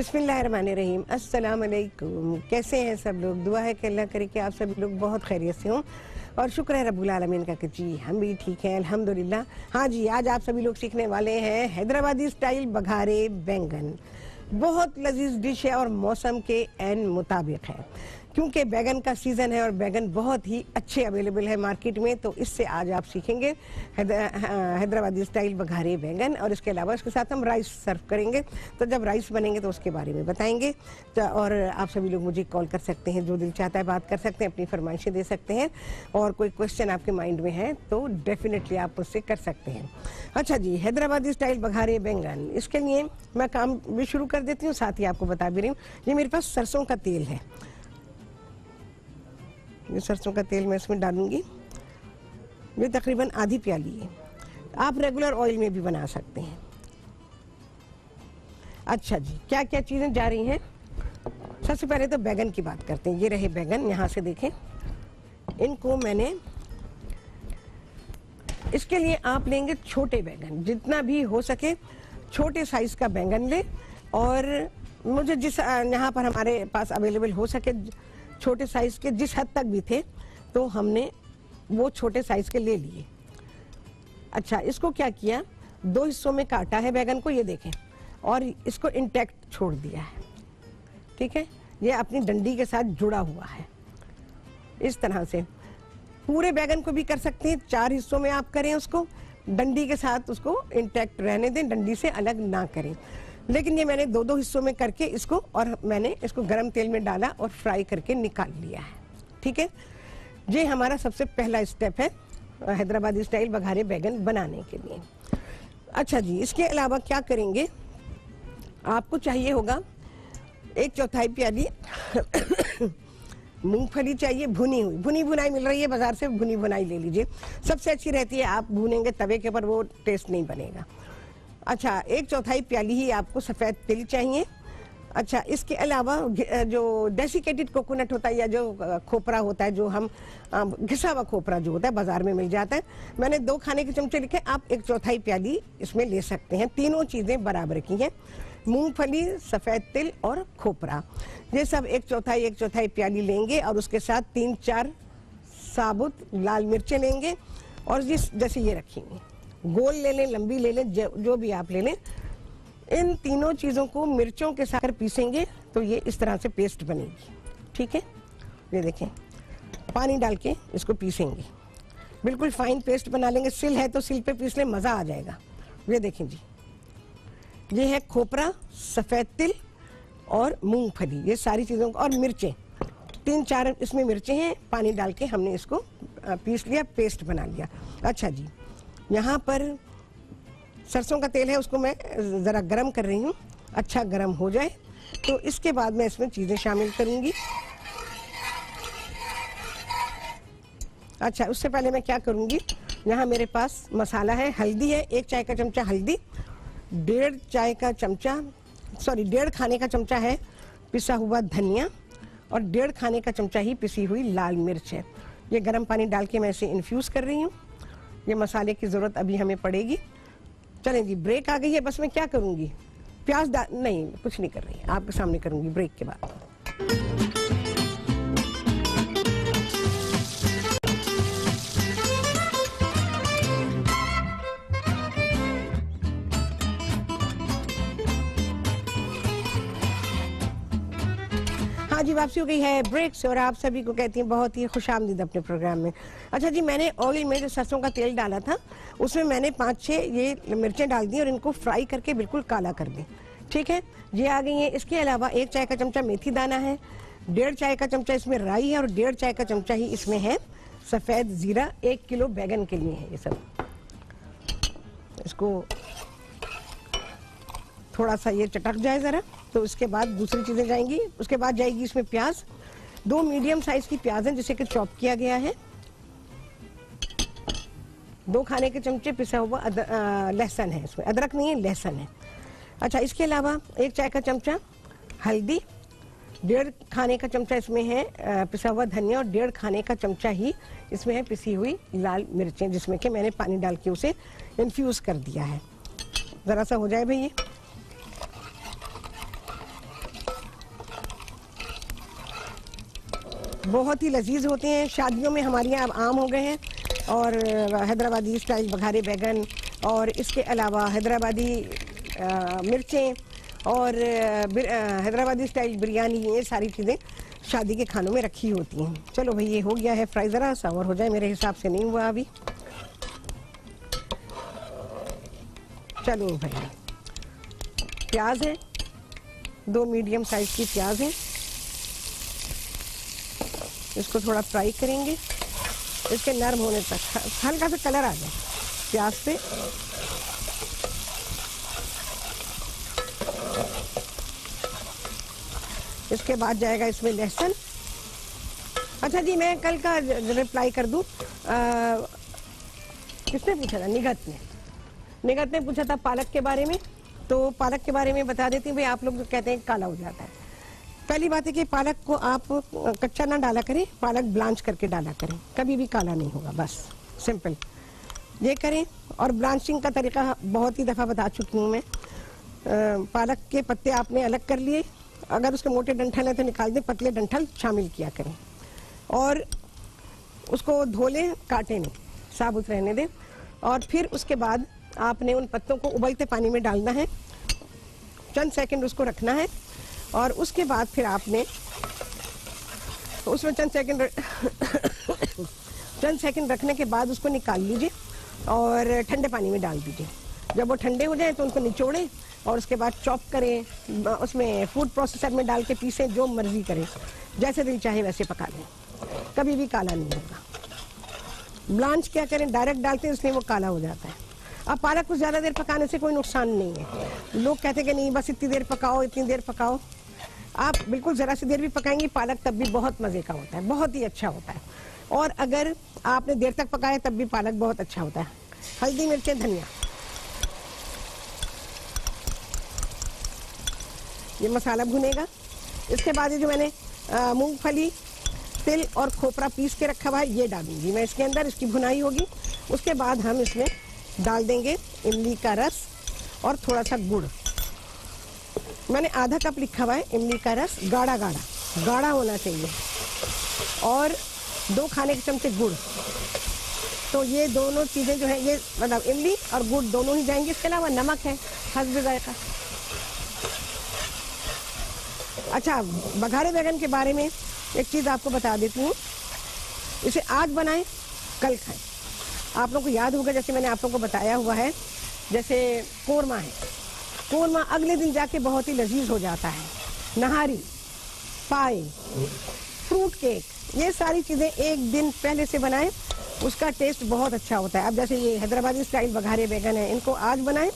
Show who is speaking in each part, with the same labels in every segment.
Speaker 1: बिस्मिल्लाहिर्रहमानिर्रहीम। अस्सलाम वालेकुम। कैसे हैं सब लोग? दुआ है कि अल्लाह करे कि आप सभी लोग बहुत खैरियत से हों और शुक्र है रब्बुल आलमीन का कि जी हम भी ठीक हैं अल्हम्दुलिल्लाह। हाँ जी, आज आप सभी लोग सीखने वाले हैं हैदराबादी स्टाइल बघारे बैंगन। बहुत लजीज डिश है और मौसम के ऐन मुताबिक है क्योंकि बैगन का सीज़न है और बैगन बहुत ही अच्छे अवेलेबल है मार्केट में। तो इससे आज आप सीखेंगे हैदराबादी स्टाइल बघारे बैंगन और इसके अलावा इसके साथ हम राइस सर्व करेंगे। तो जब राइस बनेंगे तो उसके बारे में बताएंगे। तो और आप सभी लोग मुझे कॉल कर सकते हैं, जो दिल चाहता है बात कर सकते हैं, अपनी फरमाइशें दे सकते हैं और कोई क्वेश्चन आपके माइंड में है तो डेफिनेटली आप मुझसे कर सकते हैं। अच्छा जी, हैदराबादी स्टाइल बघारे बैंगन, इसके लिए मैं काम भी शुरू कर देती हूँ, साथ ही आपको बता भी रही हूँ। ये मेरे पास सरसों का तेल है, ये सरसों का तेल मैं इसमें डालूंगी। ये तकरीबन आधी प्याली है। आप रेगुलर ऑयल में भी बना सकते हैं। अच्छा जी, क्या क्या चीज़ें जा रही हैं? सबसे पहले तो बैगन की बात करते हैं। ये रहे बैगन, यहाँ से देखें। इनको मैंने, इसके लिए आप लेंगे छोटे बैगन, जितना भी हो सके छोटे साइज का बैगन ले। और मुझे जिस यहाँ पर हमारे पास अवेलेबल हो सके छोटे साइज के जिस हद तक भी थे तो हमने वो छोटे साइज के ले लिए। अच्छा, इसको क्या किया, दो हिस्सों में काटा है बैगन को, ये देखें, और इसको इंटैक्ट छोड़ दिया है। ठीक है, ये अपनी डंडी के साथ जुड़ा हुआ है। इस तरह से पूरे बैगन को भी कर सकते हैं, 4 हिस्सों में आप करें उसको, डंडी के साथ उसको इंटैक्ट रहने दें, डंडी से अलग ना करें। लेकिन ये मैंने 2-2 हिस्सों में करके इसको, और मैंने इसको गरम तेल में डाला और फ्राई करके निकाल लिया है। ठीक है, ये हमारा सबसे पहला स्टेप है हैदराबादी स्टाइल बघारे बैंगन बनाने के लिए। अच्छा जी, इसके अलावा क्या करेंगे, आपको चाहिए होगा 1/4 प्याली मूंगफली चाहिए, भुनी हुई। भुनी भुनाई मिल रही है बाजार से, भुनी भुनाई ले लीजिए, सबसे अच्छी रहती है। आप भूनेंगे तवे के ऊपर, वो टेस्ट नहीं बनेगा। अच्छा, 1/4 प्याली ही आपको सफ़ेद तिल चाहिए। अच्छा, इसके अलावा जो डेसिकेटेड कोकोनट होता है या जो खोपरा होता है, जो हम घिसा हुआ खोपरा जो होता है बाजार में मिल जाता है, मैंने 2 खाने के चमचे लिखे, आप 1/4 प्याली इसमें ले सकते हैं। तीनों चीज़ें बराबर की हैं, मूंगफली, सफ़ेद तिल और खोपरा। ये सब 1/4 प्याली लेंगे और उसके साथ 3-4 साबुत लाल मिर्चें लेंगे और जैसे ये रखेंगे, गोल ले लें, लंबी ले लें, जो भी आप ले लें। इन तीनों चीज़ों को मिर्चों के साथ पीसेंगे तो ये इस तरह से पेस्ट बनेगी। ठीक है, ये देखें, पानी डाल के इसको पीसेंगे, बिल्कुल फाइन पेस्ट बना लेंगे। सिल है तो सिल पे पीस लें, मज़ा आ जाएगा। ये देखें जी, ये है खोपरा, सफ़ेद तिल और मूंगफली, ये सारी चीज़ों को, और मिर्चें 3-4 इसमें मिर्चें हैं। पानी डाल के हमने इसको पीस लिया, पेस्ट बना लिया। अच्छा जी, यहाँ पर सरसों का तेल है, उसको मैं ज़रा गरम कर रही हूँ। अच्छा गरम हो जाए तो इसके बाद मैं इसमें चीज़ें शामिल करूँगी। अच्छा, उससे पहले मैं क्या करूँगी, यहाँ मेरे पास मसाला है, हल्दी है 1 चाय का चमचा हल्दी, 1.5 खाने का चमचा है पिसा हुआ धनिया और 1.5 खाने का चमचा ही पिसी हुई लाल मिर्च है। ये गर्म पानी डाल के मैं इसे इन्फ्यूज़ कर रही हूँ। ये मसाले की ज़रूरत अभी हमें पड़ेगी। चलें जी, ब्रेक आ गई है। बस मैं क्या करूँगी, प्याज नहीं, कुछ नहीं कर रही, आपके सामने करूँगी ब्रेक के बाद। हाँ जी, वापसी हो गई है ब्रेक से और आप सभी को कहती हैं बहुत ही खुशामदीद अपने प्रोग्राम में। अच्छा जी, मैंने ऑयल में जो सरसों का तेल डाला था उसमें मैंने 5-6 ये मिर्चें डाल दी और इनको फ्राई करके बिल्कुल काला कर दें। ठीक है, ये आ गई हैं। इसके अलावा 1 चाय का चमचा मेथी दाना है, 1.5 चाय का चमचा इसमें राई है और 1.5 चाय का चमचा ही इसमें है सफ़ेद ज़ीरा। 1 किलो बैगन के लिए है ये सब। इसको थोड़ा सा ये चटक जाए ज़रा तो उसके बाद दूसरी चीज़ें जाएंगी। उसके बाद जाएगी इसमें प्याज, 2 मीडियम साइज़ की प्याज हैं जिसे कि चॉप किया गया है, 2 खाने के चमचे पिसा हुआ लहसुन है, इसमें अदरक नहीं है, लहसुन है। अच्छा, इसके अलावा 1 चाय का चमचा हल्दी, 1.5 खाने का चमचा इसमें है पिसा हुआ धनिया और 1.5 खाने का चमचा ही इसमें है पिसी हुई लाल मिर्चें, जिसमें कि मैंने पानी डाल के उसे इन्फ्यूज़ कर दिया है। ज़रा सा हो जाए भाई ये, बहुत ही लजीज होते हैं। शादियों में हमारे यहाँ अब आम हो गए हैं। और हैदराबादी स्टाइल बघारे बैगन और इसके अलावा हैदराबादी मिर्चें और हैदराबादी स्टाइल बिरयानी, ये सारी चीज़ें शादी के खानों में रखी होती हैं। चलो भाई ये हो गया है फ्राई, ज़रा सा और हो जाए, मेरे हिसाब से नहीं हुआ अभी। चलो भाई, प्याज है, 2 मीडियम साइज की प्याज है, इसको थोड़ा फ्राई करेंगे इसके नरम होने तक, हल्का सा कलर आ जाए प्याज पे। इसके बाद जाएगा इसमें लहसुन। अच्छा जी, मैं कल का रिप्लाई कर दूं, किसने पूछा था? निगत ने पूछा था पालक के बारे में। तो पालक के बारे में बता देती हूँ भाई। आप लोग जो कहते हैं काला हो जाता है, पहली बात है कि पालक को आप कच्चा ना डाला करें, पालक ब्लांच करके डाला करें, कभी भी काला नहीं होगा। बस सिंपल ये करें। और ब्लांचिंग का तरीका बहुत ही दफ़ा बता चुकी हूँ मैं। पालक के पत्ते आपने अलग कर लिए, अगर उसके मोटे डंठल हैं तो निकाल दें, पतले डंठल शामिल किया करें और उसको धो लें, काटे नहीं, साबुत रहने दें। और फिर उसके बाद आपने उन पत्तों को उबलते पानी में डालना है, चंद सेकंड उसको रखना है और उसके बाद फिर आपने उसमें चंद सेकंड रखने के बाद उसको निकाल लीजिए और ठंडे पानी में डाल दीजिए। जब वो ठंडे हो जाए तो उनको निचोड़ें और उसके बाद चॉप करें, उसमें फूड प्रोसेसर में डाल के पीसें, जो मर्जी करें, जैसे दिल चाहे वैसे पका लें, कभी भी काला नहीं होगा। ब्लांच क्या करें, डायरेक्ट डालते हैं इसलिए वो काला हो जाता है। अब पालक को ज़्यादा देर पकाने से कोई नुकसान नहीं है। लोग कहते हैं कि नहीं बस इतनी देर पकाओ, इतनी देर पकाओ। आप बिल्कुल ज़रा सी देर भी पकाएंगी पालक तब भी बहुत मज़े का होता है, बहुत ही अच्छा होता है। और अगर आपने देर तक पकाया तब भी पालक बहुत अच्छा होता है। हल्दी, मिर्चें, धनिया, ये मसाला भुनेगा। इसके बाद ये जो मैंने मूंगफली, तिल और खोपरा पीस के रखा हुआ है ये डालूंगी मैं इसके अंदर, इसकी भुनाई होगी। उसके बाद हम इसमें डाल देंगे इमली का रस और थोड़ा सा गुड़। मैंने आधा कप लिखा हुआ है इमली का रस, गाढ़ा होना चाहिए, और 2 खाने के चमचे गुड़। तो ये दोनों चीज़ें जो है, ये मतलब इमली और गुड़ दोनों ही जाएंगे। इसके अलावा नमक है हस्ब जायका। अच्छा, बघारे बैगन के बारे में एक चीज़ आपको बता देती हूँ, इसे आज बनाएं कल खाएं। आप लोगों को याद होगा, जैसे मैंने आप लोगों को बताया हुआ है, जैसे कोरमा है, कोरमा अगले दिन जाके बहुत ही लजीज हो जाता है। नहारी, पाए, फ्रूट केक, ये सारी चीज़ें एक दिन पहले से बनाएं, उसका टेस्ट बहुत अच्छा होता है। अब जैसे ये हैदराबादी स्टाइल बघारे बैगन है, इनको आज बनाएं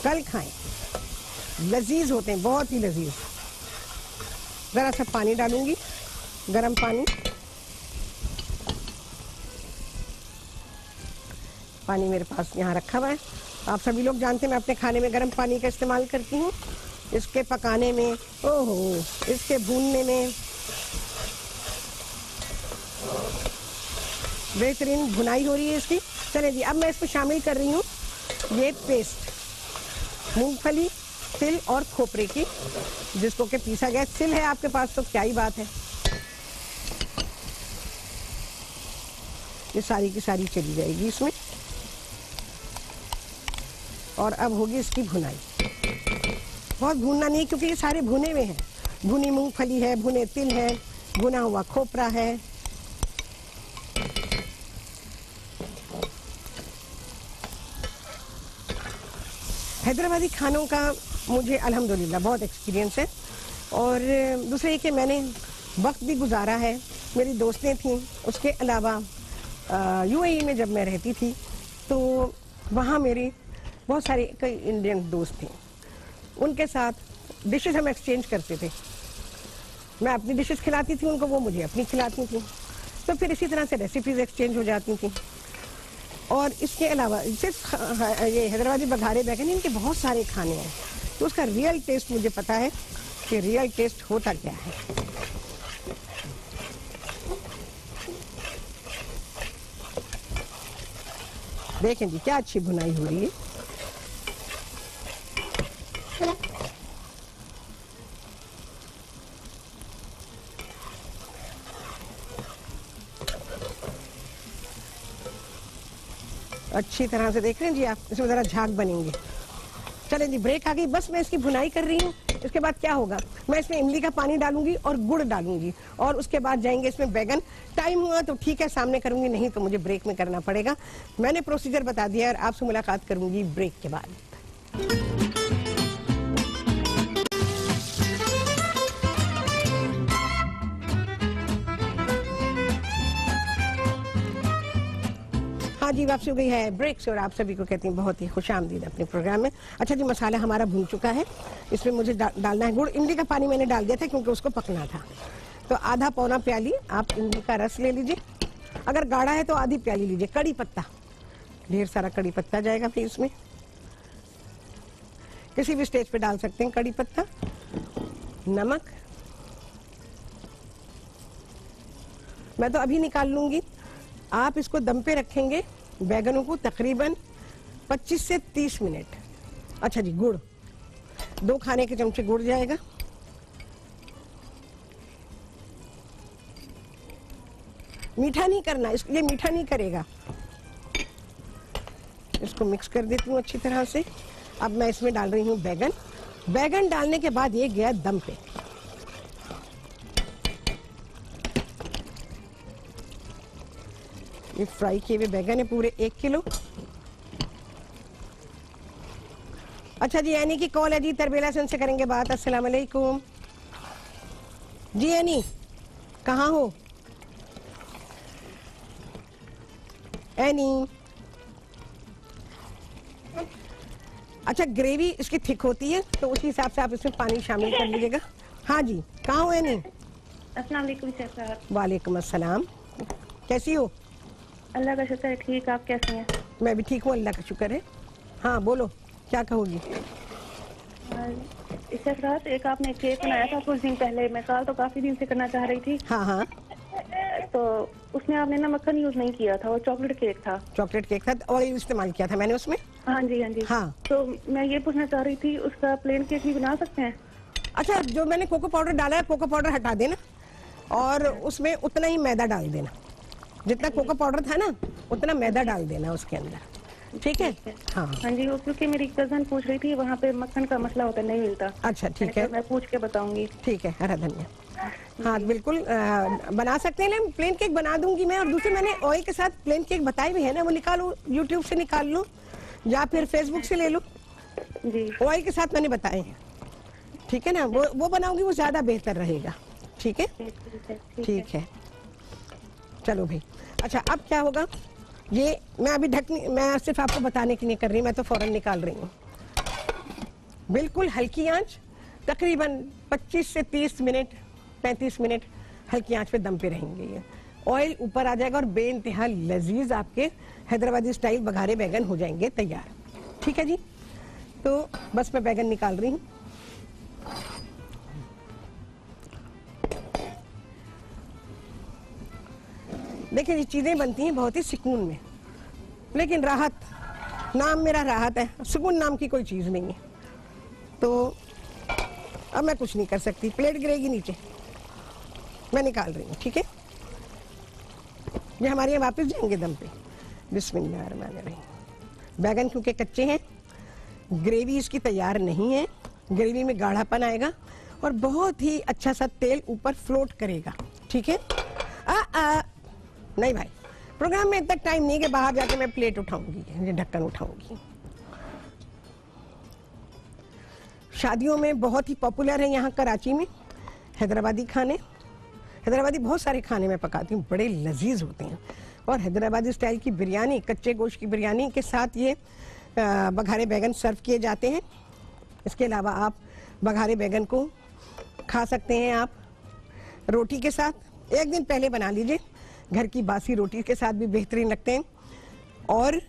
Speaker 1: कल खाएं, लजीज होते हैं, बहुत ही लजीज। ज़रा सा पानी डालूंगी, गरम पानी। पानी मेरे पास यहाँ रखा हुआ है। आप सभी लोग जानते हैं मैं अपने खाने में गर्म पानी का इस्तेमाल करती हूँ, इसके पकाने में, ओहो, इसके भूनने में। बेहतरीन भुनाई हो रही है इसकी। चलिए जी, अब मैं इसमें शामिल कर रही हूँ ये पेस्ट, मूंगफली, तिल और खोपरे की, जिसको कि पीसा गया। तिल है आपके पास तो क्या ही बात है। ये सारी की सारी चली जाएगी इसमें और अब होगी इसकी भुनाई। बहुत भूनना नहीं, क्योंकि ये सारे भुने हुए हैं। भुनी मूंगफली है, भुने तिल है, भुना हुआ खोपरा है। हैदराबादी खानों का मुझे अल्हम्दुलिल्लाह बहुत एक्सपीरियंस है। और दूसरा ये कि मैंने वक्त भी गुजारा है, मेरी दोस्तें थीं। उसके अलावा यूएई में जब मैं रहती थी तो वहाँ मेरी बहुत सारे कई इंडियन दोस्त थे, उनके साथ डिशेस हम एक्सचेंज करते थे। मैं अपनी डिशेस खिलाती थी उनको, वो मुझे अपनी खिलाती थी। तो फिर इसी तरह से रेसिपीज़ एक्सचेंज हो जाती थी। और इसके अलावा सिर्फ ये हैदराबादी बघारे बैगन, इनके बहुत सारे खाने हैं, तो उसका रियल टेस्ट मुझे पता है कि रियल टेस्ट होता क्या है। देखें जी क्या अच्छी भुनाई हो रही है। अच्छी तरह से देख रहे हैं जी आप, इसमें ज़रा झाग बनेंगे। चले जी, ब्रेक आ गई, बस मैं इसकी भुनाई कर रही हूँ। इसके बाद क्या होगा, मैं इसमें इमली का पानी डालूंगी और गुड़ डालूंगी, और उसके बाद जाएंगे इसमें बैगन। टाइम हुआ तो ठीक है सामने करूंगी, नहीं तो मुझे ब्रेक में करना पड़ेगा। मैंने प्रोसीजर बता दिया और आपसे मुलाकात करूंगी ब्रेक के बाद। हाँ जी, वापसी हो गई है ब्रेक से और आप सभी को कहती हूँ बहुत ही खुशामदीद अपने प्रोग्राम में। अच्छा जी, मसाला हमारा भून चुका है, इसमें मुझे डालना है गुड़। इमली का पानी मैंने डाल दिया था क्योंकि उसको पकना था। तो आधा पौना प्याली आप इमली का रस ले लीजिए, अगर गाढ़ा है तो आधी प्याली लीजिए। कड़ी पत्ता, ढेर सारा कड़ी पत्ता जाएगा फिर इसमें, किसी भी स्टेज पे डाल सकते हैं कड़ी पत्ता। नमक मैं तो अभी निकाल लूंगी, आप इसको दम पे रखेंगे बैगनों को तकरीबन 25 से 30 मिनट। अच्छा जी, गुड़ 2 खाने के चमचे गुड़ जाएगा। मीठा नहीं करना, ये मीठा नहीं करेगा। इसको मिक्स कर देती हूँ अच्छी तरह से। अब मैं इसमें डाल रही हूँ बैगन। बैगन डालने के बाद ये गया दम पे। ये फ्राई किए हुए बैगन है पूरे 1 किलो। अच्छा जी, एनी की कॉल है जी, तरबेला से उनसे करेंगे बात। अस्सलाम वालेकुम जी। एनी कहाँ हो? एनी, अच्छा ग्रेवी इसकी थिक होती है तो उसी हिसाब से आप इसमें पानी शामिल कर लीजिएगा। हाँ जी, कहाँ हो एनी?
Speaker 2: अस्सलाम वालेकुम शेफ साहब।
Speaker 1: वालेकुम अस्सलाम, कैसी हो?
Speaker 2: अल्लाह का शुक्र है, ठीक। आप कैसी हैं?
Speaker 1: मैं भी ठीक हूँ, अल्लाह का शुक्र है। हाँ बोलो, क्या कहोगी?
Speaker 2: शेफ साहब, एक आपने केक बनाया था कुछ दिन पहले, मैं कल तो काफी दिन से करना चाह रही थी।
Speaker 1: हाँ हाँ,
Speaker 2: तो उसमें आपने ना मक्खन यूज नहीं किया था, वो चॉकलेट केक था।
Speaker 1: चॉकलेट केक था, ऑयल इस्तेमाल किया था मैंने उसमें।
Speaker 2: हाँ जी हाँ जी।
Speaker 1: हाँ,
Speaker 2: तो मैं ये पूछना चाह रही थी, उसका प्लेन केक भी बना सकते हैं?
Speaker 1: अच्छा, जो मैंने कोको पाउडर डाला है, कोको पाउडर हटा देना और उसमें उतना ही मैदा डाल देना। जितना कोको पाउडर था ना उतना मैदा डाल देना उसके अंदर, ठीक है? हाँ
Speaker 2: हाँ जी, वो क्योंकि मेरी कजन पूछ रही थी, वहाँ पे मक्खन का मसला होता नहीं मिलता।
Speaker 1: अच्छा ठीक है,
Speaker 2: मैं पूछ के बताऊंगी।
Speaker 1: ठीक है, हरा धनिया। हाँ बिल्कुल, बना सकते हैं। प्लेन केक बना दूंगी मैं। और दूसरे मैंने ऑयल के साथ प्लेन केक बताए भी है ना, वो निकालो, यूट्यूब से निकाल लो या फिर फेसबुक से ले लो
Speaker 2: जी।
Speaker 1: ऑयल के साथ मैंने बताए हैं, ठीक है ना? वो बनाऊंगी, वो ज्यादा बेहतर रहेगा। ठीक है, ठीक है, चलो भाई। अच्छा, अब क्या होगा, ये मैं अभी मैं सिर्फ आपको बताने के लिए कर रही हूँ, मैं तो फौरन निकाल रही हूँ। बिल्कुल हल्की आंच, तकरीबन 25 से 30 मिनट, 35 मिनट हल्की आंच पे दम पे रहेंगे। ये ऑयल ऊपर आ जाएगा और बेइंतहा लजीज आपके हैदराबादी स्टाइल बघारे बैगन हो जाएंगे तैयार। ठीक है जी, तो बस मैं बैगन निकाल रही हूँ। देखिए, ये चीजें बनती हैं बहुत ही सुकून में, लेकिन राहत, नाम मेरा राहत है, सुकून नाम की कोई चीज नहीं है। तो अब मैं कुछ नहीं कर सकती, प्लेट गिरेगी नीचे, मैं निकाल रही हूँ। ठीक है, ये हमारे यहाँ वापस जाएंगे दम पे। बिस्मिल्लाहिर्रहमानिर्रहीम। बैगन क्योंकि कच्चे हैं, ग्रेवी इसकी तैयार नहीं है, ग्रेवी में गाढ़ापन आएगा और बहुत ही अच्छा सा तेल ऊपर फ्लोट करेगा। ठीक है, नहीं भाई, प्रोग्राम में इतना टाइम नहीं कि बाहर जाके मैं प्लेट उठाऊंगी, ये ढक्कन उठाऊंगी। शादियों में बहुत ही पॉपुलर है यहाँ कराची में हैदराबादी खाने। हैदराबादी बहुत सारे खाने मैं पकाती हूँ, बड़े लजीज होते हैं। और हैदराबादी स्टाइल की बिरयानी, कच्चे गोश्त की बिरयानी के साथ ये बघारे बैगन सर्व किए जाते हैं। इसके अलावा आप बघारे बैगन को खा सकते हैं आप रोटी के साथ। एक दिन पहले बना लीजिए, घर की बासी रोटी के साथ भी बेहतरीन लगते हैं। और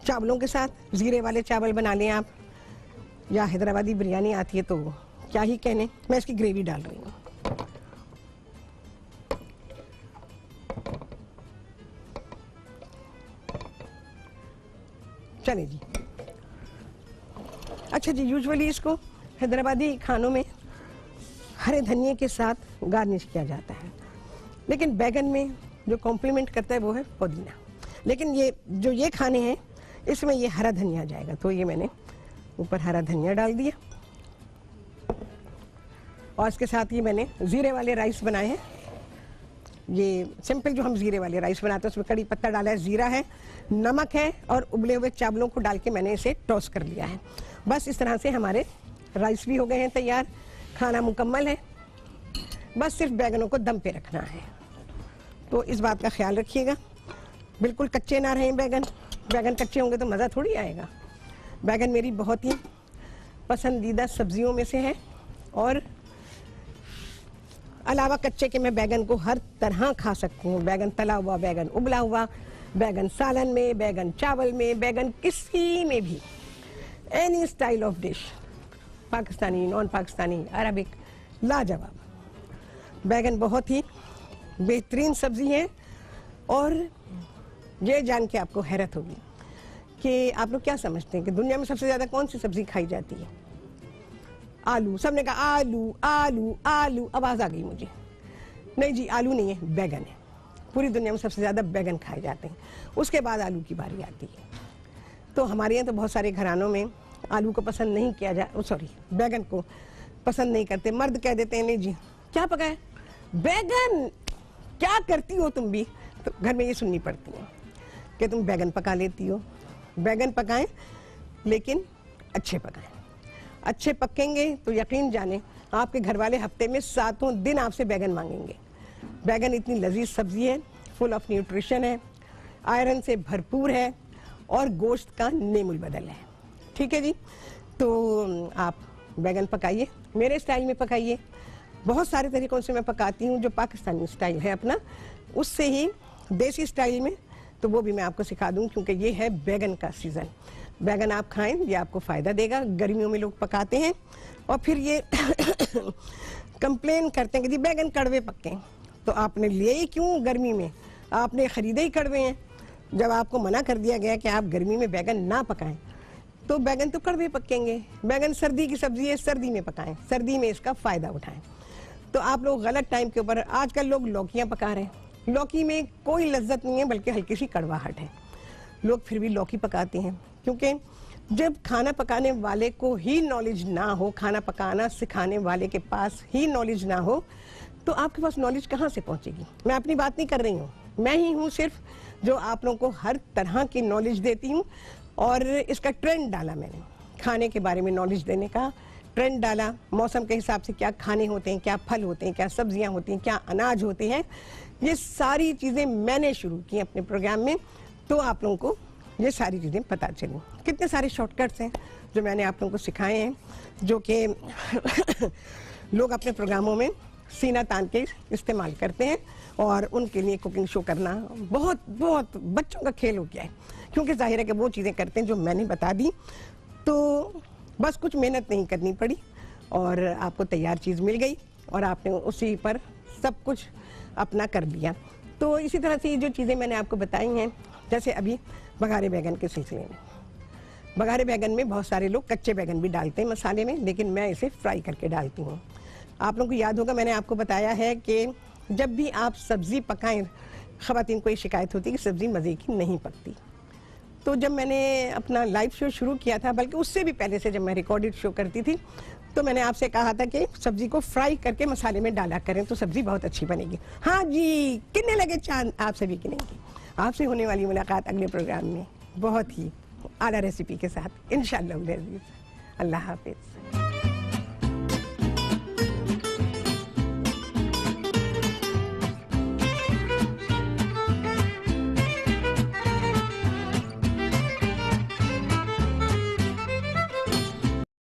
Speaker 1: चावलों के साथ, जीरे वाले चावल बना लें आप, या हैदराबादी बिरयानी आती है तो क्या ही कहने। मैं इसकी ग्रेवी डाल रही हूँ। चलिए जी। अच्छा जी, यूजुअली इसको हैदराबादी खानों में हरे धनिए के साथ गार्निश किया जाता है, लेकिन बैगन में जो कॉम्प्लीमेंट करता है वो है पुदीना। लेकिन ये जो ये खाने हैं इसमें ये हरा धनिया जाएगा, तो ये मैंने ऊपर हरा धनिया डाल दिया। और इसके साथ ये मैंने जीरे वाले राइस बनाए हैं। ये सिंपल जो हम जीरे वाले राइस बनाते हैं उसमें कड़ी पत्ता डाला है, जीरा है, नमक है और उबले हुए चावलों को डाल के मैंने इसे टॉस कर लिया है। बस इस तरह से हमारे राइस भी हो गए हैं तैयार, खाना मुकम्मल है। बस सिर्फ बैगनों को दम पे रखना है, तो इस बात का ख्याल रखिएगा, बिल्कुल कच्चे ना रहें बैगन। बैगन कच्चे होंगे तो मज़ा थोड़ी आएगा। बैगन मेरी बहुत ही पसंदीदा सब्जियों में से है और अलावा कच्चे के मैं बैगन को हर तरह खा सकती हूँ। बैगन तला हुआ, बैगन उबला हुआ, बैगन सालन में, बैगन चावल में, बैगन किसी में भी, any style of dish, Pakistani, non Pakistani, Arabic, लाजवाब। बैगन बहुत ही बेहतरीन सब्जी है और ये जान के आपको हैरत होगी कि आप लोग क्या समझते हैं कि दुनिया में सबसे ज़्यादा कौन सी सब्जी खाई जाती है? आलू। सबने कहा आलू आलू आलू, आवाज़ आ गई मुझे। नहीं जी, आलू नहीं है, बैगन है। पूरी दुनिया में सबसे ज़्यादा बैगन खाए जाते हैं, उसके बाद आलू की बारी आती है। तो हमारे यहाँ तो बहुत सारे घरानों में आलू को पसंद नहीं किया बैगन को पसंद नहीं करते। मर्द कह देते हैं नहीं जी क्या पकाए, बैगन, क्या करती हो तुम भी? तो घर में ये सुननी पड़ती है कि तुम बैगन पका लेती हो। बैगन पकाएं लेकिन अच्छे पकाएं। अच्छे पकेंगे तो यकीन जाने आपके घर वाले हफ्ते में 7 दिन आपसे बैगन मांगेंगे। बैगन इतनी लजीज सब्जी है, फुल ऑफ न्यूट्रिशन है, आयरन से भरपूर है और गोश्त का नेमुल बदल है। ठीक है जी, तो आप बैगन पकाइए, मेरे स्टाइल में पकाइए। बहुत सारे तरीक़ों से मैं पकाती हूँ, जो पाकिस्तानी स्टाइल है अपना, उससे ही देसी स्टाइल में, तो वो भी मैं आपको सिखा दूँ, क्योंकि ये है बैगन का सीज़न। बैगन आप खाएं, ये आपको फ़ायदा देगा। गर्मियों में लोग पकाते हैं और फिर ये कंप्लेन करते हैं कि जी बैगन कड़वे पक्के हैं। तो आपने लिए ही क्यों गर्मी में? आपने ख़रीदे ही कड़वे हैं। जब आपको मना कर दिया गया कि आप गर्मी में बैगन ना पकाएं, तो बैगन तो कड़वे पकेंगे। बैगन सर्दी की सब्ज़ी है, सर्दी में पकाएं, सर्दी में इसका फ़ायदा उठाएं। तो आप लोग गलत टाइम के ऊपर, आजकल लोग लौकियाँ पका रहे हैं। लौकी में कोई लज्जत नहीं है, बल्कि हल्की सी कड़वाहट है। लोग फिर भी लौकी पकाते हैं, क्योंकि जब खाना पकाने वाले को ही नॉलेज ना हो, खाना पकाना सिखाने वाले के पास ही नॉलेज ना हो, तो आपके पास नॉलेज कहाँ से पहुँचेगी? मैं अपनी बात नहीं कर रही हूँ, मैं ही हूँ सिर्फ जो आप लोगों को हर तरह की नॉलेज देती हूँ। और इसका ट्रेंड डाला मैंने, खाने के बारे में नॉलेज देने का ट्रेंड डाला। मौसम के हिसाब से क्या खाने होते हैं, क्या फल होते हैं, क्या सब्जियां होती हैं, क्या अनाज होते हैं, ये सारी चीज़ें मैंने शुरू की अपने प्रोग्राम में, तो आप लोगों को ये सारी चीज़ें पता चली। कितने सारे शॉर्टकट्स हैं जो मैंने आप लोगों को सिखाए हैं, जो कि लोग अपने प्रोग्रामों में सीना तान के इस्तेमाल करते हैं। और उनके लिए कुकिंग शो करना बहुत बहुत बच्चों का खेल हो गया है, क्योंकि जाहिर है कि वो चीज़ें करते हैं जो मैंने बता दी। तो बस कुछ मेहनत नहीं करनी पड़ी और आपको तैयार चीज़ मिल गई और आपने उसी पर सब कुछ अपना कर लिया। तो इसी तरह से ये जो चीज़ें मैंने आपको बताई हैं, जैसे अभी बघारे बैगन के सिलसिले में, बघारे बैगन में बहुत सारे लोग कच्चे बैगन भी डालते हैं मसाले में, लेकिन मैं इसे फ्राई करके डालती हूँ। आप लोगों को याद होगा, मैंने आपको बताया है कि जब भी आप सब्ज़ी पकाएं, ख़वातीन को ये शिकायत होती है कि सब्ज़ी मज़े की नहीं पकती। तो जब मैंने अपना लाइव शो शुरू किया था, बल्कि उससे भी पहले से जब मैं रिकॉर्डेड शो करती थी, तो मैंने आपसे कहा था कि सब्ज़ी को फ्राई करके मसाले में डाला करें तो सब्ज़ी बहुत अच्छी बनेगी। हाँ जी, कितने लगे चांद, आप सभी गिनेंगे। आपसे होने वाली मुलाकात अगले प्रोग्राम में बहुत ही आला रेसिपी के साथ इंशाअल्लाह। अल्लाह हाफिज़।